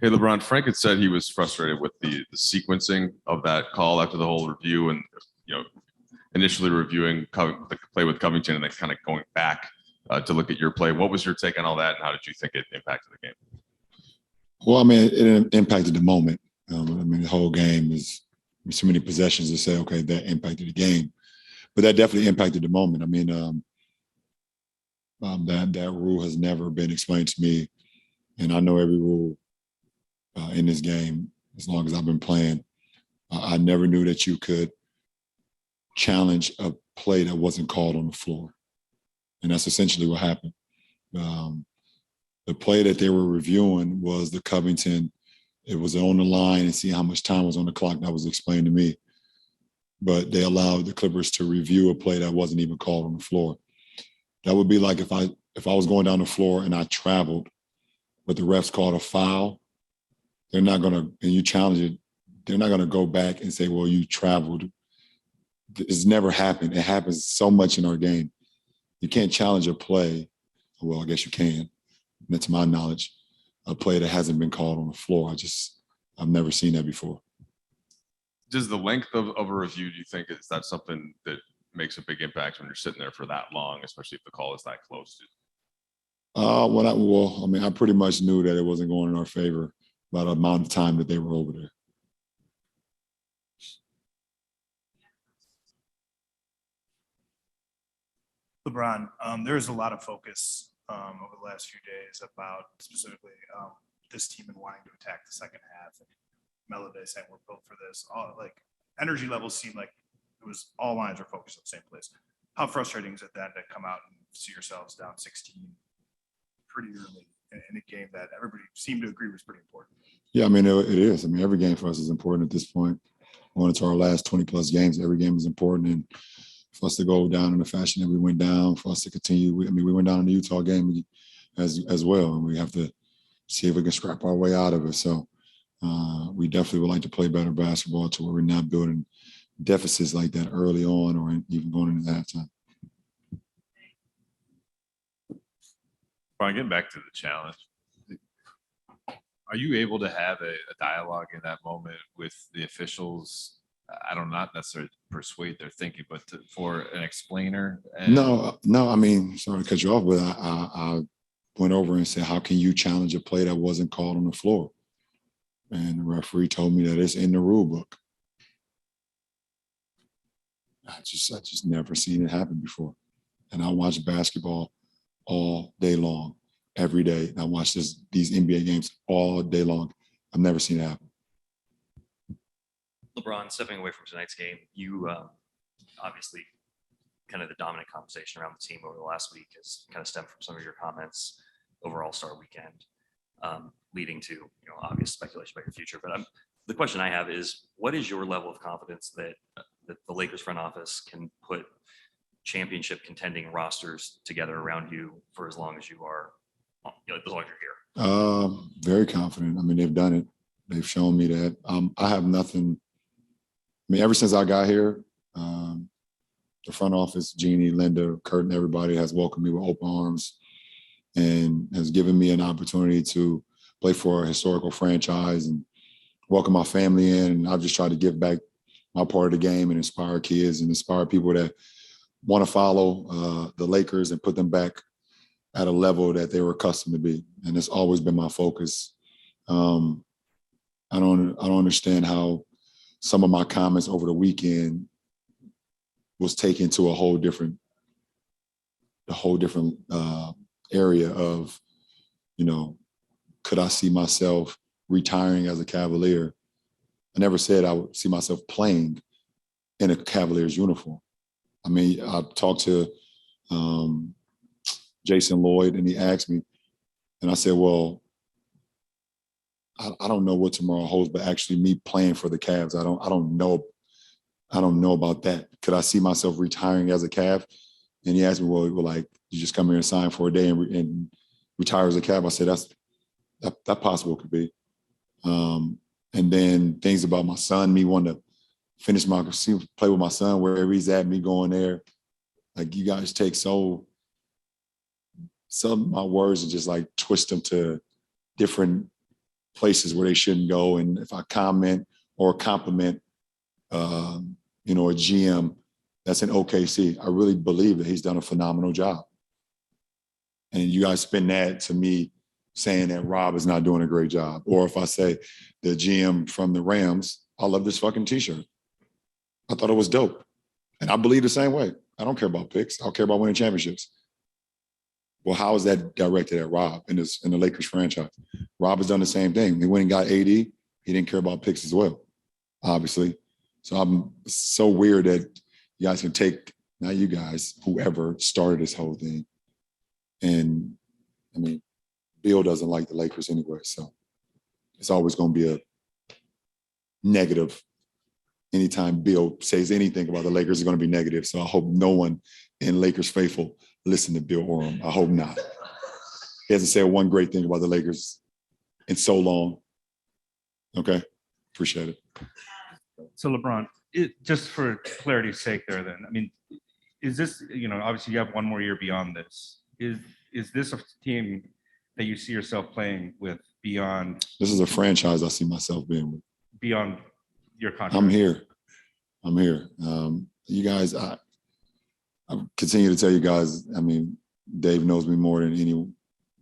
Hey, LeBron, Frank had said he was frustrated with the sequencing of that call after the whole review and, you know, initially reviewing the play with Covington and then kind of going back to look at your play. What was your take on all that, and how did you think it impacted the game? Well, I mean, it impacted the moment. I mean, the whole game is so many possessions to say, okay, that impacted the game, but that definitely impacted the moment. I mean, that rule has never been explained to me, and I know every rule in this game as long as I've been playing. I never knew that you could challenge a play that wasn't called on the floor, and that's essentially what happened. The play that they were reviewing was the Covington. It was on the line and see how much time was on the clock. That was explained to me. But they allowed the Clippers to review a play that wasn't even called on the floor. That would be like if I was going down the floor and I traveled, but the refs called a foul. They're not going to, and you challenge it, they're not going to go back and say, well, you traveled. It's never happened. It happens so much in our game. You can't challenge a play. Well, I guess you can. And to my knowledge, a play that hasn't been called on the floor. I've never seen that before. Does the length of a review, do you think, is that something that makes a big impact when you're sitting there for that long, especially if the call is that close to? I pretty much knew that it wasn't going in our favor by the amount of time that they were over there. LeBron, there's a lot of focus over the last few days about specifically this team and wanting to attack the second half. And Melody saying we're built for this. All like energy levels seemed like it was all lines were focused on the same place. How frustrating is it then to come out and see yourselves down 16 pretty early in a game that everybody seemed to agree was pretty important? Yeah, I mean, it is. I mean, every game for us is important at this point. Going into our last 20-plus games, every game is important. And for us to go down in the fashion that we went down, for us to continue, we went down in the Utah game as well, and we have to see if we can scrap our way out of it. So we definitely would like to play better basketball to where we're not building deficits like that early on or even going into halftime. Brian, getting back to the challenge, are you able to have a dialogue in that moment with the officials? I don't not necessarily persuade their thinking, but for an explainer. No. I mean, sorry to cut you off, but I went over and said, how can you challenge a play that wasn't called on the floor? And the referee told me that it's in the rule book. I just never seen it happen before. And I watch basketball all day long, every day. I watch these NBA games all day long. I've never seen it happen. LeBron, stepping away from tonight's game, you obviously kind of the dominant conversation around the team over the last week has kind of stemmed from some of your comments over All-Star Weekend, leading to obvious speculation about your future. But the question I have is, what is your level of confidence that the Lakers front office can put championship contending rosters together around you for as long as you are, as long as you're here? Very confident. I mean, they've done it. They've shown me that. I have nothing. I mean, ever since I got here, the front office, Jeannie, Linda, Kurt, and everybody has welcomed me with open arms and has given me an opportunity to play for a historical franchise and welcome my family in. And I've just tried to give back my part of the game and inspire kids and inspire people that want to follow the Lakers and put them back at a level that they were accustomed to be. And it's always been my focus. I don't understand how some of my comments over the weekend was taken to a whole different area of, could I see myself retiring as a Cavalier? I never said I would see myself playing in a Cavaliers uniform. I mean, I talked to Jason Lloyd, and he asked me, and I said, well, I don't know what tomorrow holds, but actually me playing for the Cavs, I don't know about that. Could I see myself retiring as a Cav? And he asked me, well, like, you just come here and sign for a day and retire as a Cav? I said, that possible could be. And then things about my son, me wanting to finish play with my son wherever he's at, me going there. Like, you guys take some of my words and just like twist them to different places where they shouldn't go. And if I comment or compliment, you know, a GM that's in OKC, I really believe that he's done a phenomenal job. And you guys spin that to me saying that Rob is not doing a great job. Or if I say the GM from the Rams, I love this fucking t-shirt. I thought it was dope. And I believe the same way. I don't care about picks. I care about winning championships. Well, how is that directed at Rob in the Lakers franchise? Rob has done the same thing. He went and got AD. He didn't care about picks as well, obviously. So I'm so weird that you guys can take, not you guys, whoever started this whole thing. And I mean, Bill doesn't like the Lakers anyway, so it's always going to be a negative. Anytime Bill says anything about the Lakers, it's going to be negative. So I hope no one in Lakers faithful listen to Bill Oram. I hope not. He hasn't said one great thing about the Lakers in so long. Okay, appreciate it. So LeBron, just for clarity's sake there then, I mean, is this, you know, obviously you have one more year beyond this. Is this a team that you see yourself playing with beyond? This is a franchise I see myself being with. Beyond your contract? I'm here. You guys, I continue to tell you guys, I mean, Dave knows me more than any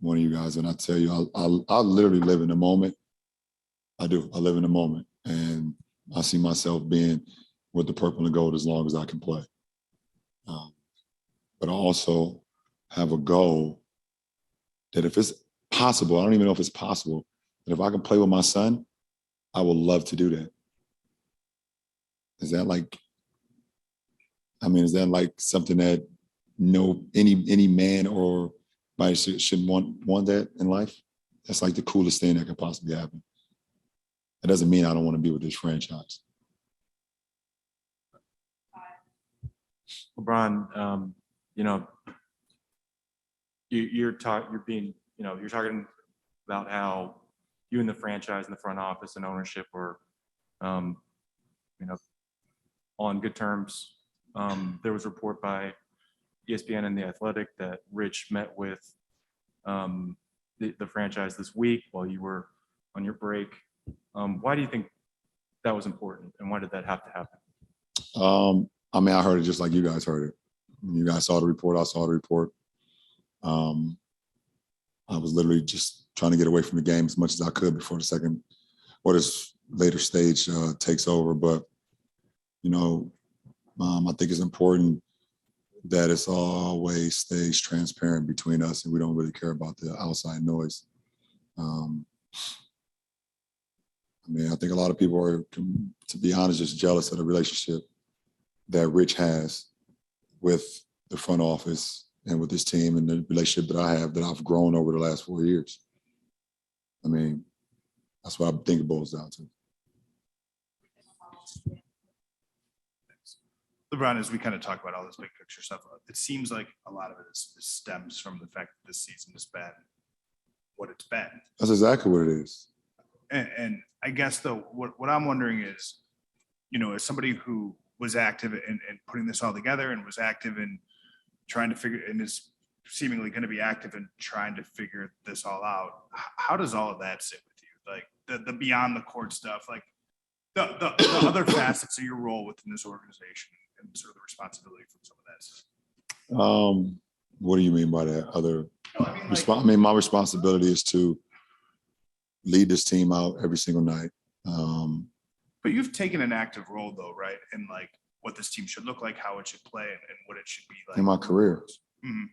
one of you guys. And I tell you, I literally live in the moment. I do. I live in the moment. And I see myself being with the purple and gold as long as I can play. But I also have a goal that if it's possible, I don't even know if it's possible, that if I can play with my son, I would love to do that. Is that like something that any man or anybody should want that in life? That's like the coolest thing that could possibly happen. That doesn't mean I don't want to be with this franchise. LeBron, you know, you're talking about how you and the franchise and the front office and ownership were, you know, on good terms. There was a report by ESPN and The Athletic that Rich met with the franchise this week while you were on your break. Why do you think that was important, and why did that have to happen? I mean, I heard it just like you guys heard it. You guys saw the report. I saw the report. I was literally just trying to get away from the game as much as I could before this later stage takes over. But, you know, I think it's important that it's always stays transparent between us, and we don't really care about the outside noise. I mean, I think a lot of people are, to be honest, just jealous of the relationship that Rich has with the front office and with his team, and the relationship that I have that I've grown over the last 4 years. I mean, that's what I think it boils down to. LeBron, as we kind of talk about all this big picture stuff, it seems like a lot of it stems from the fact that this season has been what it's been. That's exactly what it is. And I guess though, what I'm wondering is, you know, as somebody who was active in putting this all together and was active in trying to figure, and is seemingly going to be active in trying to figure this all out, how does all of that sit with you? Like the beyond the court stuff, like the other facets of your role within this organization and sort of the responsibility from some of that. What do you mean by that? I mean, my responsibility is to lead this team out every single night. But you've taken an active role though, right? In like what this team should look like, how it should play, and what it should be like. In my career. Mm-hmm.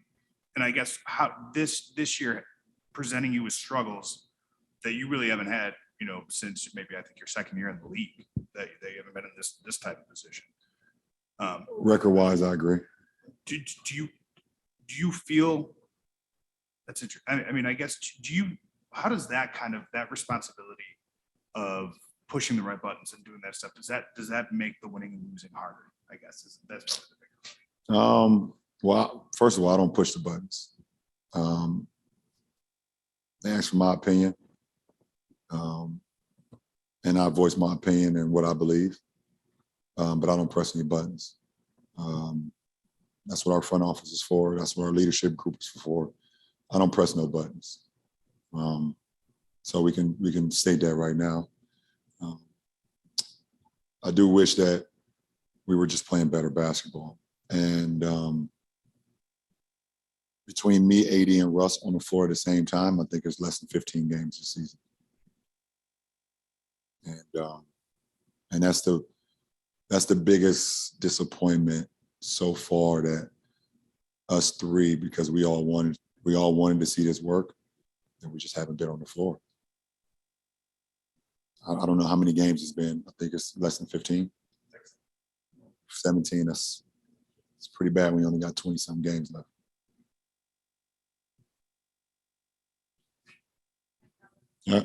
And I guess how this year presenting you with struggles that you really haven't had, you know, since maybe I think your second year in the league, that you haven't been in this type of position. Record-wise, I agree. Do you feel that's interesting? I mean, I guess how does that responsibility of pushing the right buttons and doing that stuff, does that make the winning and losing harder? I guess that's probably the big. Well, first of all, I don't push the buttons. They ask for my opinion, and I voice my opinion and what I believe, but I don't press any buttons. That's what our front office is for. That's what our leadership group is for. I don't press no buttons. So we can state that right now. I do wish that we were just playing better basketball. And between me, AD, and Russ on the floor at the same time, I think it's less than 15 games this season. And that's the biggest disappointment so far, that us three, because we all wanted to see this work, and we just haven't been on the floor. I don't know how many games it's been. I think it's less than 15. 17, it's pretty bad. We only got 20-some games left. Yeah.